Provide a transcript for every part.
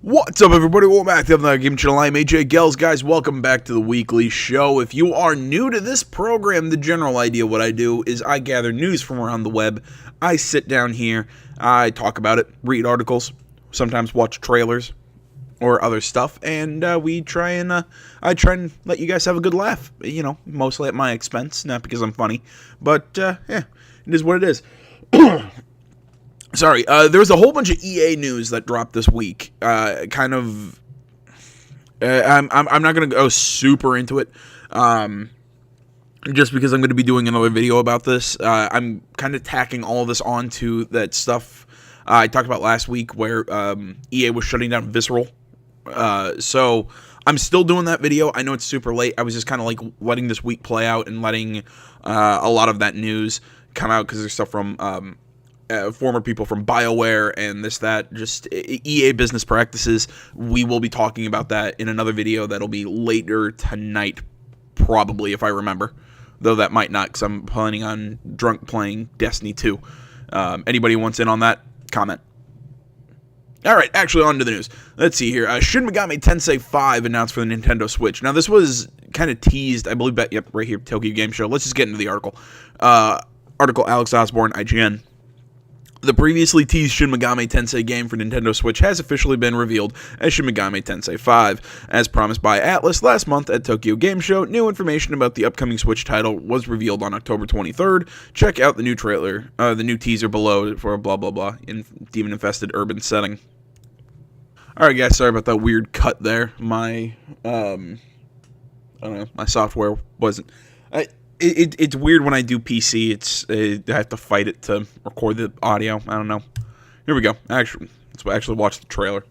What's up, everybody? Welcome back to the Game Channel. I'm AJ Gels. Guys, welcome back to the weekly show. If you are new to this program, the general idea of what I do is I gather news from around the web. I sit down here, I talk about it, read articles, sometimes watch trailers or other stuff, and I try and let you guys have a good laugh. You know, mostly at my expense, not because I'm funny, but yeah, it is what it is. Sorry, there was a whole bunch of EA news that dropped this week. I'm not gonna go super into it, just because I'm going to be doing another video about this. I'm kind of tacking all of this onto that stuff I talked about last week, where EA was shutting down Visceral. So I'm still doing that video. I know it's super late. I was just kind of like letting this week play out and letting a lot of that news come out, because there's stuff from former people from BioWare and that, just EA business practices. We will be talking about that in another video that'll be later tonight, probably, if I remember. Though that might not, because I'm planning on drunk playing Destiny 2. Anybody wants in on that? Comment. Alright, actually on to the news. Let's see here. Shin Megami Tensei 5 announced for the Nintendo Switch. Now, this was kind of teased, I believe, right here, Tokyo Game Show. Let's just get into the article. Article Alex Osborne, IGN. The previously teased Shin Megami Tensei game for Nintendo Switch has officially been revealed as Shin Megami Tensei 5. As promised by Atlus last month at Tokyo Game Show, new information about the upcoming Switch title was revealed on October 23rd. Check out the new trailer, the new teaser below for blah blah blah in demon-infested urban setting. Alright guys, sorry about that weird cut there. My, I don't know, my software wasn't... It's weird when I do PC. I have to fight it to record the audio. I don't know. Here we go. Let's actually watch the trailer.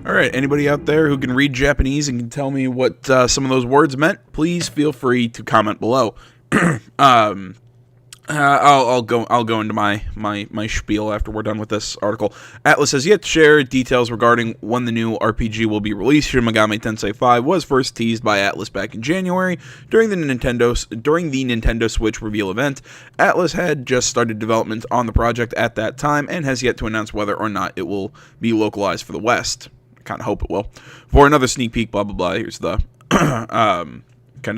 Alright, anybody out there who can read Japanese and can tell me what some of those words meant, please feel free to comment below. I'll go into my spiel after we're done with this article. Atlus has yet to share details regarding when the new RPG will be released. Shin Megami Tensei 5 was first teased by Atlus back in January during the Nintendo Switch reveal event. Atlus had just started development on the project at that time and has yet to announce whether or not it will be localized for the West. I kind of hope it will. For another sneak peek, blah blah blah. Here's the kind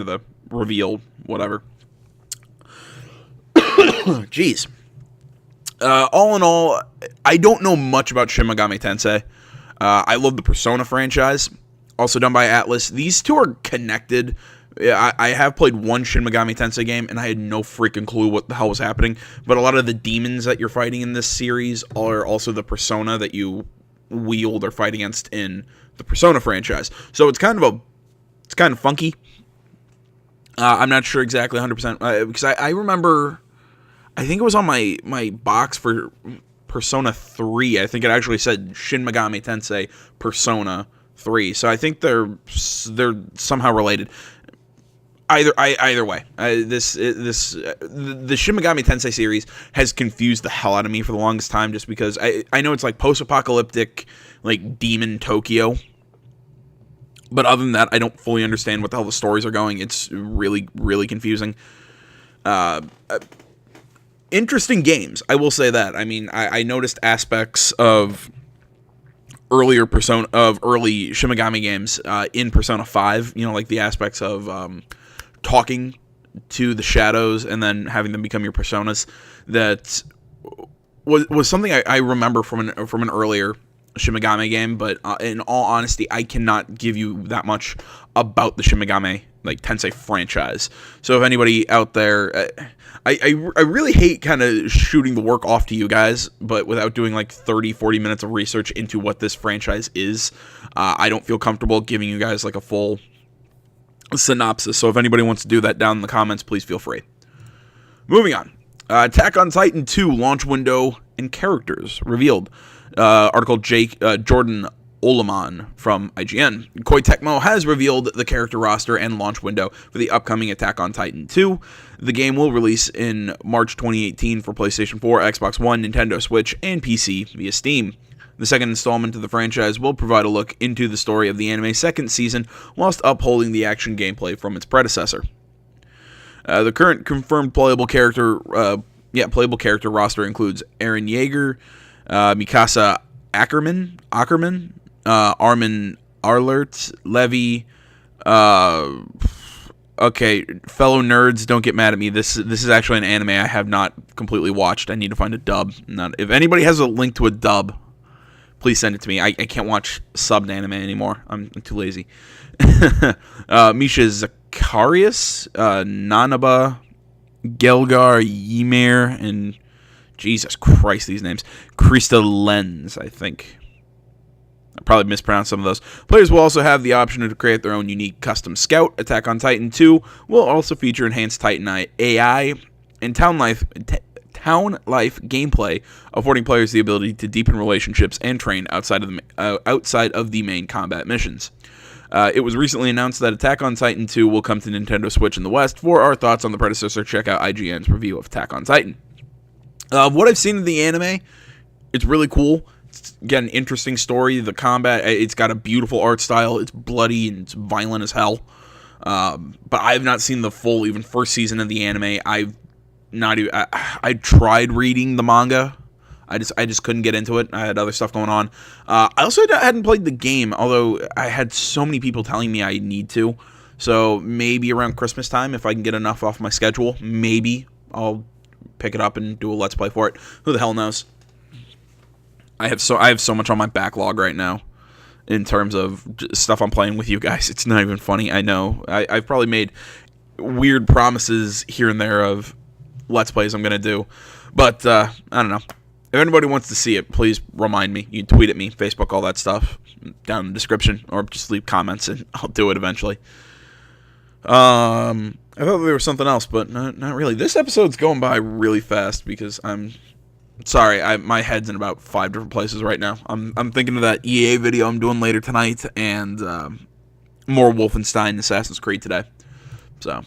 of the reveal, whatever. Jeez. All in all, I don't know much about Shin Megami Tensei. I love the Persona franchise, also done by Atlus. These two are connected. I have played one Shin Megami Tensei game, and I had no freaking clue what the hell was happening. But a lot of the demons that you're fighting in this series are also the Persona that you wield or fight against in the Persona franchise. So it's kind of funky. I'm not sure exactly 100%, because I remember... I think it was on my box for Persona 3. I think it actually said Shin Megami Tensei Persona 3. So I think they're somehow related. Either way, the Shin Megami Tensei series has confused the hell out of me for the longest time, just because I know it's like post-apocalyptic, like demon Tokyo. But other than that, I don't fully understand what the hell the stories are going. It's really, really confusing. Interesting games, I will say that. I mean, I noticed aspects of early Shin Megami games in Persona 5. You know, like the aspects of talking to the shadows and then having them become your personas. That was something I remember from an earlier Shin Megami game, but in all honesty, I cannot give you that much about the Shin Megami like Tensei franchise. So if anybody out there, I really hate kind of shooting the work off to you guys, but without doing like 30-40 minutes of research into what this franchise is, I don't feel comfortable giving you guys like a full synopsis. So if anybody wants to do that down in the comments, please feel free. Moving on. Attack on Titan 2 launch window and characters revealed. Article Jordan Oleman from IGN. Koei Tecmo has revealed the character roster and launch window for the upcoming Attack on Titan 2. The game will release in March 2018 for PlayStation 4, Xbox One, Nintendo Switch, and PC via Steam. The second installment of the franchise will provide a look into the story of the anime's second season whilst upholding the action gameplay from its predecessor. The current confirmed playable character roster includes Eren Yeager, Mikasa Ackerman, Armin Arlert, Levi. Okay, fellow nerds, don't get mad at me. This is actually an anime I have not completely watched. I need to find a dub. If anybody has a link to a dub, please send it to me. I can't watch subbed anime anymore. I'm too lazy. Misha Zacharias, Nanaba, Gelgar Ymir, and Jesus Christ, these names. Krista Lenz, I think. I probably mispronounced some of those. Players will also have the option to create their own unique custom scout. Attack on Titan 2 will also feature enhanced Titan AI and town life gameplay, affording players the ability to deepen relationships and train outside of the main combat missions. It was recently announced that Attack on Titan 2 will come to Nintendo Switch in the West. For our thoughts on the predecessor, check out IGN's review of Attack on Titan. What I've seen of the anime, it's really cool. It's, again, an interesting story. The combat, it's got a beautiful art style. It's bloody and it's violent as hell. But I have not seen the full, even first season of the anime. I tried reading the manga. I just couldn't get into it. I had other stuff going on. I also hadn't played the game, although I had so many people telling me I need to. So maybe around Christmas time, if I can get enough off my schedule, maybe I'll pick it up and do a Let's Play for it. Who the hell knows? I have so much on my backlog right now in terms of stuff I'm playing with you guys. It's not even funny. I know. I've probably made weird promises here and there of Let's Plays I'm going to do. But, I don't know. If anybody wants to see it, please remind me. You can tweet at me, Facebook, all that stuff, down in the description, or just leave comments and I'll do it eventually. I thought there was something else, but not really. This episode's going by really fast because I'm sorry. My head's in about 5 different places right now. I'm thinking of that EA video I'm doing later tonight and more Wolfenstein and Assassin's Creed today. So,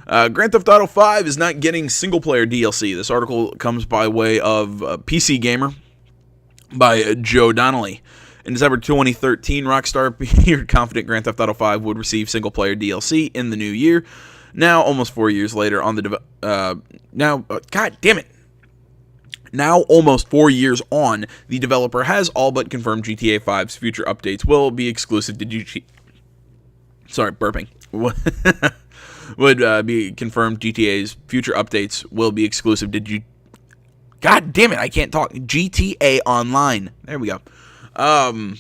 Grand Theft Auto 5 is not getting single-player DLC. This article comes by way of PC Gamer by Joe Donnelly. In December 2013, Rockstar appeared confident Grand Theft Auto 5 would receive single-player DLC in the new year. Now, almost 4 years later, God damn it! Now, almost 4 years on, the developer has all but confirmed GTA 5's future updates will be exclusive to would be confirmed GTA's future updates will be exclusive to God damn it, I can't talk. GTA Online. There we go. All in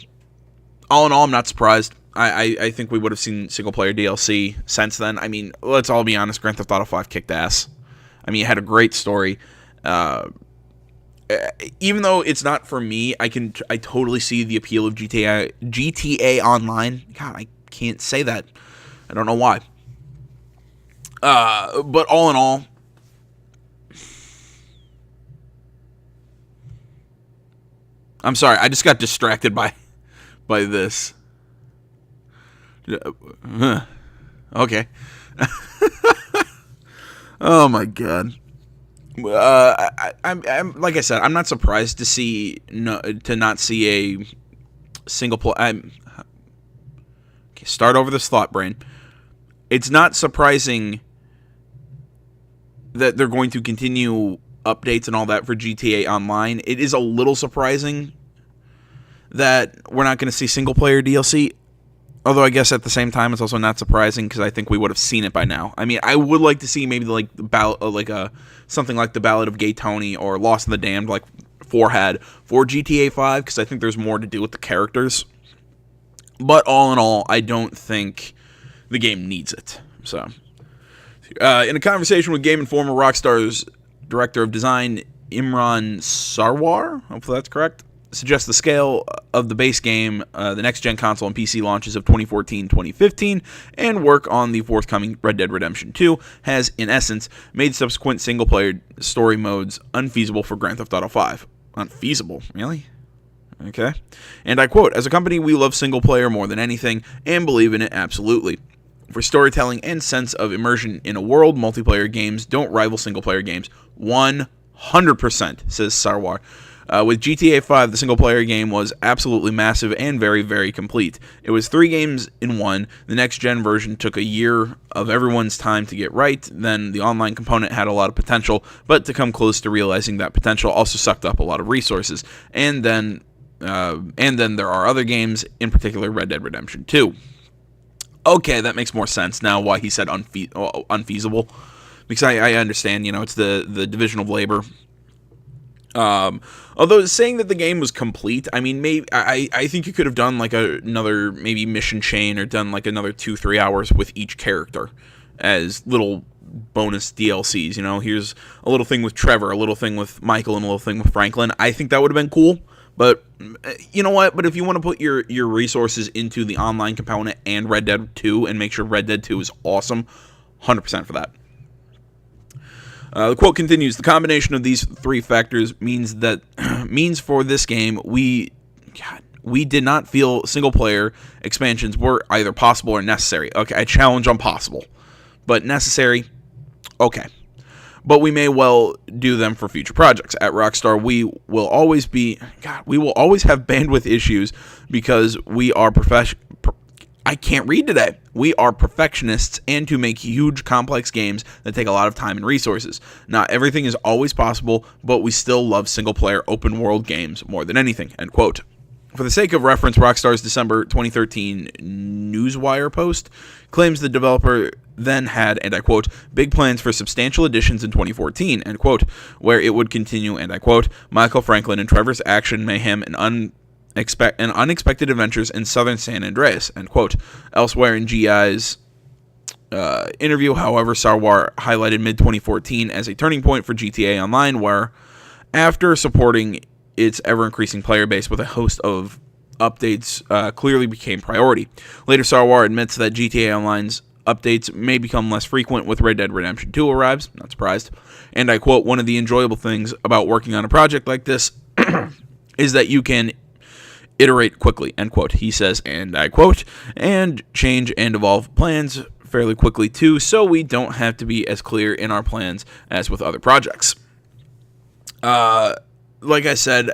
all, I'm not surprised. I think we would have seen single-player DLC since then. I mean, let's all be honest, Grand Theft Auto 5 kicked ass. I mean, it had a great story. Even though it's not for me, I totally see the appeal of GTA Online. God, I can't say that. I don't know why. But all in all, I'm sorry, I just got distracted by this. Okay. Oh my god. I'm like I said, I'm not surprised to not see a single play. Start over this thought, brain. It's not surprising that they're going to continue updates and all that for GTA Online. It is a little surprising that we're not going to see single-player DLC. Although I guess at the same time, it's also not surprising because I think we would have seen it by now. I mean, I would like to see maybe like something like the Ballad of Gay Tony or Lost in the Damned, like 4 had for GTA 5, because I think there's more to do with the characters. But all in all, I don't think the game needs it. So, in a conversation with Game Informer, Rockstar's director of design, Imran Sarwar, hopefully that's correct, suggests the scale of the base game, the next-gen console and PC launches of 2014-2015, and work on the forthcoming Red Dead Redemption 2 has, in essence, made subsequent single-player story modes unfeasible for Grand Theft Auto 5. Unfeasible? Really? Okay. And I quote, "As a company, we love single-player more than anything, and believe in it absolutely. For storytelling and sense of immersion in a world, multiplayer games don't rival single-player games. 100%, says Sarwar. With GTA 5, the single-player game was absolutely massive and very, very complete. It was 3 games in one. The next-gen version took a year of everyone's time to get right. Then the online component had a lot of potential, but to come close to realizing that potential also sucked up a lot of resources. And then there are other games, in particular Red Dead Redemption 2. Okay, that makes more sense now why he said unfeasible. Because I understand, it's the division of labor. Although saying that the game was complete, I mean, maybe I think you could have done like another maybe mission chain or done like another 2-3 hours with each character as little bonus DLCs. Here's a little thing with Trevor, a little thing with Michael, and a little thing with Franklin. I think that would have been cool. But you know what? But if you want to put your resources into the online component and Red Dead 2 and make sure Red Dead 2 is awesome, 100% for that. The quote continues, "The combination of these 3 factors means for this game, we did not feel single-player expansions were either possible or necessary." Okay, I challenge on possible. But necessary, okay. But we may well do them for future projects. At Rockstar, we will always have bandwidth issues because we are I can't read today. We are perfectionists, and to make huge, complex games that take a lot of time and resources. Not everything is always possible, but we still love single-player, open-world games more than anything." End quote. For the sake of reference, Rockstar's December 2013 Newswire post claims the developer then had, and I quote, "big plans for substantial additions in 2014, end quote, where it would continue, and I quote, "Michael Franklin and Trevor's action, mayhem, and unexpected adventures in southern San Andreas," end quote. Elsewhere in GI's interview, however, Sarwar highlighted mid-2014 as a turning point for GTA Online, where, after supporting its ever-increasing player base with a host of updates, clearly became priority. Later, Sarwar admits that GTA Online's updates may become less frequent with Red Dead Redemption 2 arrives, not surprised, and I quote, "One of the enjoyable things about working on a project like this is that you can iterate quickly," end quote. He says, and I quote, "and change and evolve plans fairly quickly too, so we don't have to be as clear in our plans as with other projects." Like I said,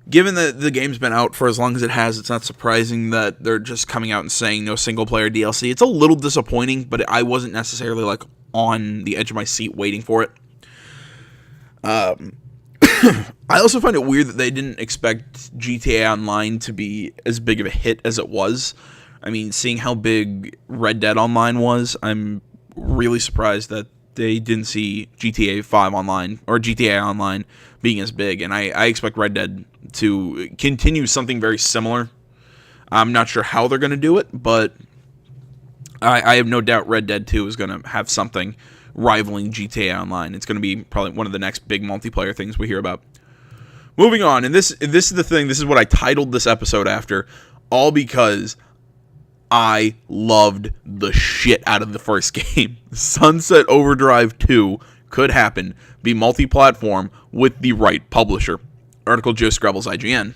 given that the game's been out for as long as it has, it's not surprising that they're just coming out and saying no single-player DLC. It's a little disappointing, but I wasn't necessarily like on the edge of my seat waiting for it. I also find it weird that they didn't expect GTA Online to be as big of a hit as it was. I mean, seeing how big Red Dead Online was, I'm really surprised that they didn't see GTA 5 Online or GTA Online being as big, and I expect Red Dead to continue something very similar. I'm not sure how they're going to do it, but I have no doubt Red Dead 2 is going to have something rivaling GTA Online. It's going to be probably one of the next big multiplayer things we hear about. Moving on, and this is the thing, this is what I titled this episode after, all because I loved the shit out of the first game. Sunset Overdrive 2 could happen, be multi-platform with the right publisher. Article Joe Scrabble's IGN.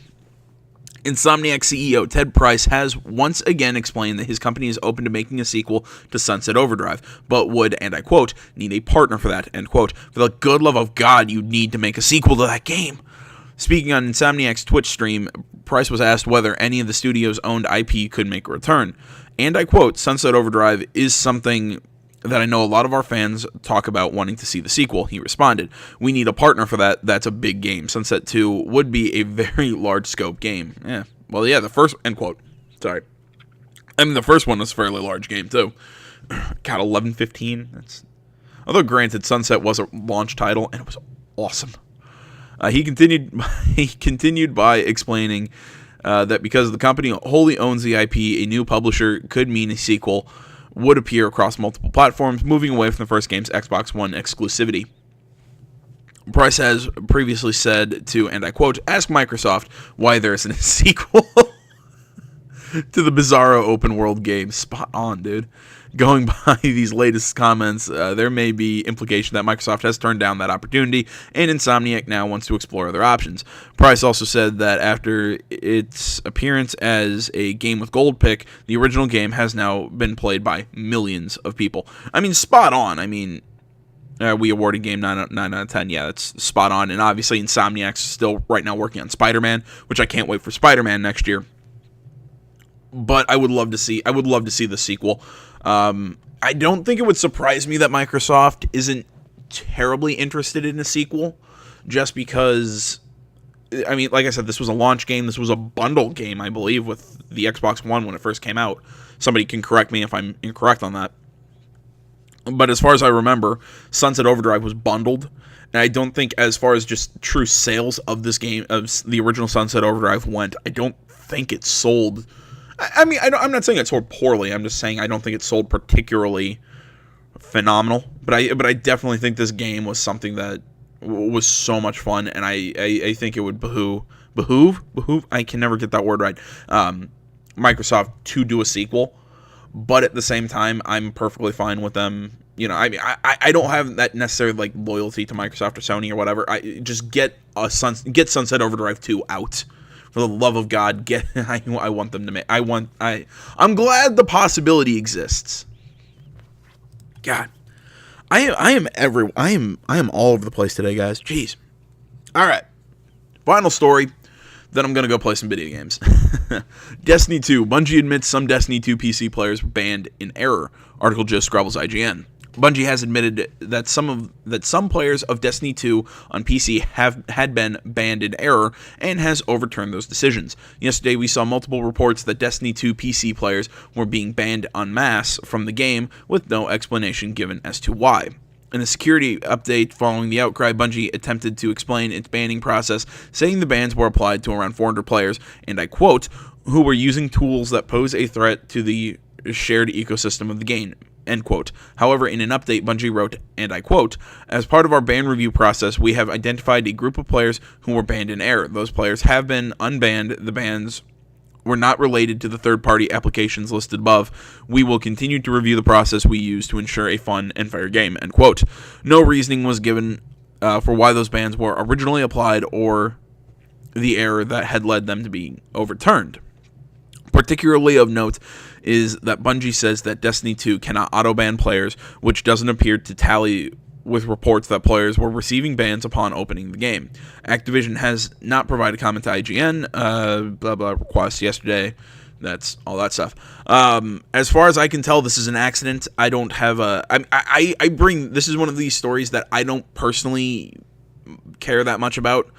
Insomniac CEO Ted Price has once again explained that his company is open to making a sequel to Sunset Overdrive, but would, and I quote, "need a partner for that," end quote. "For the good love of God, you need to make a sequel to that game." Speaking on Insomniac's Twitch stream, Price was asked whether any of the studio's owned IP could make a return. And I quote, "Sunset Overdrive is something that I know a lot of our fans talk about wanting to see the sequel. He responded, "We need a partner for that. That's a big game. Sunset 2 would be a very large scope game." Yeah. Well, yeah, the first, end quote. Sorry. I mean, the first one was a fairly large game, too. God, 11-15. Although, granted, Sunset was a launch title, and it was awesome. He continued by explaining that because the company wholly owns the IP, a new publisher could mean a sequel would appear across multiple platforms, moving away from the first game's Xbox One exclusivity. Price has previously said to, and I quote, "Ask Microsoft why there isn't a sequel to the Bizarro open world game." Spot on, dude. Going by these latest comments, there may be implication that Microsoft has turned down that opportunity, and Insomniac now wants to explore other options. Price also said that after its appearance as a Game with Gold pick, the original game has now been played by millions of people. I mean, spot on. I mean, we awarded game 9 out of 10. Yeah, that's spot on. And obviously, Insomniac's still right now working on Spider-Man, which I can't wait for Spider-Man next year. But I would love to see the sequel. I don't think it would surprise me that Microsoft isn't terribly interested in a sequel, just because, I mean, like I said, this was a launch game. This was a bundle game, I believe, with the Xbox One when it first came out. Somebody can correct me if I'm incorrect on that. But as far as I remember, Sunset Overdrive was bundled. And I don't think, as far as just true sales of this game, of the original Sunset Overdrive went, I don't think it sold. I mean, I'm not saying it sold poorly. I'm just saying I don't think it sold particularly phenomenal. But I definitely think this game was something that was so much fun, and I think it would behoove. I can never get that word right. Microsoft to do a sequel, but at the same time, I'm perfectly fine with them. You know, I mean, I don't have that necessarily like loyalty to Microsoft or Sony or whatever. I just get Sunset Overdrive 2 out. For the love of God, I want them to make. I'm glad the possibility exists. God, I am all over the place today, guys. Jeez. All right. Final story. Then I'm gonna go play some video games. Destiny 2. Bungie admits some Destiny 2 PC players were banned in error. Article just scrabbles IGN. Bungie has admitted that some players of Destiny 2 on PC had been banned in error and has overturned those decisions. Yesterday, we saw multiple reports that Destiny 2 PC players were being banned en masse from the game with no explanation given as to why. In a security update following the outcry, Bungie attempted to explain its banning process, saying the bans were applied to around 400 players, and I quote, "who were using tools that pose a threat to the shared ecosystem of the game." End quote. However, in an update, Bungie wrote, and I quote, "As part of our ban review process, we have identified a group of players who were banned in error. Those players have been unbanned. The bans were not related to the third-party applications listed above. We will continue to review the process we use to ensure a fun and fair game." End quote. No reasoning was given for why those bans were originally applied or the error that had led them to being overturned. Particularly of note is that Bungie says that Destiny 2 cannot auto-ban players, which doesn't appear to tally with reports that players were receiving bans upon opening the game. Activision has not provided comment to IGN, request yesterday. That's all that stuff. As far as I can tell, this is an accident. I don't have this is one of these stories that I don't personally care that much about.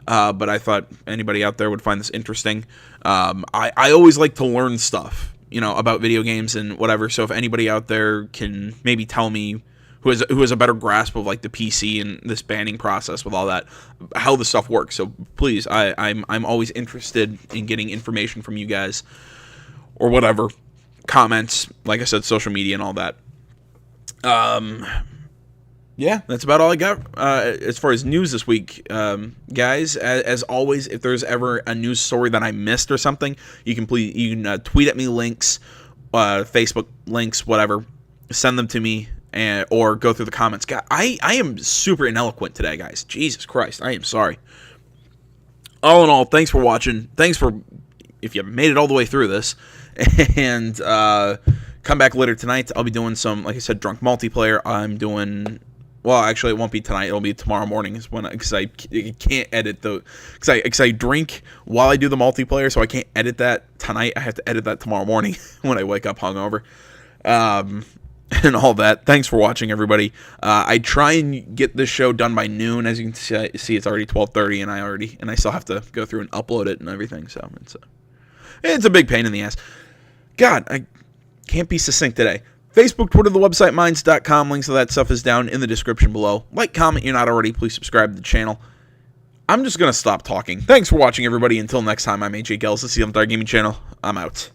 But I thought anybody out there would find this interesting. I always like to learn stuff, about video games and whatever. So if anybody out there can maybe tell me who has a better grasp of like the PC and this banning process with all that, how the stuff works. So please, I'm always interested in getting information from you guys or whatever. Comments, like I said, social media and all that. Yeah, that's about all I got as far as news this week, guys. As always, if there's ever a news story that I missed or something, you can tweet at me links, Facebook links, whatever. Send them to me or go through the comments. God, I am super ineloquent today, guys. Jesus Christ, I am sorry. All in all, thanks for watching. Thanks for if you made it all the way through this, and come back later tonight. I'll be doing some, like I said, drunk multiplayer. I'm doing. Well, actually, it won't be tonight. It'll be tomorrow morning. Because I can't edit because I drink while I do the multiplayer, so I can't edit that tonight. I have to edit that tomorrow morning when I wake up hungover. and all that. Thanks for watching, everybody. I try and get this show done by noon. As you can see, it's already 12:30, and I still have to go through and upload it and everything. So it's a big pain in the ass. God, I can't be succinct today. Facebook, Twitter, the website, minds.com. Links to that stuff is down in the description below. Like, comment, you're not already. Please subscribe to the channel. I'm just going to stop talking. Thanks for watching, everybody. Until next time, I'm AJ Gels. This is the Untitled Gaming Channel. I'm out.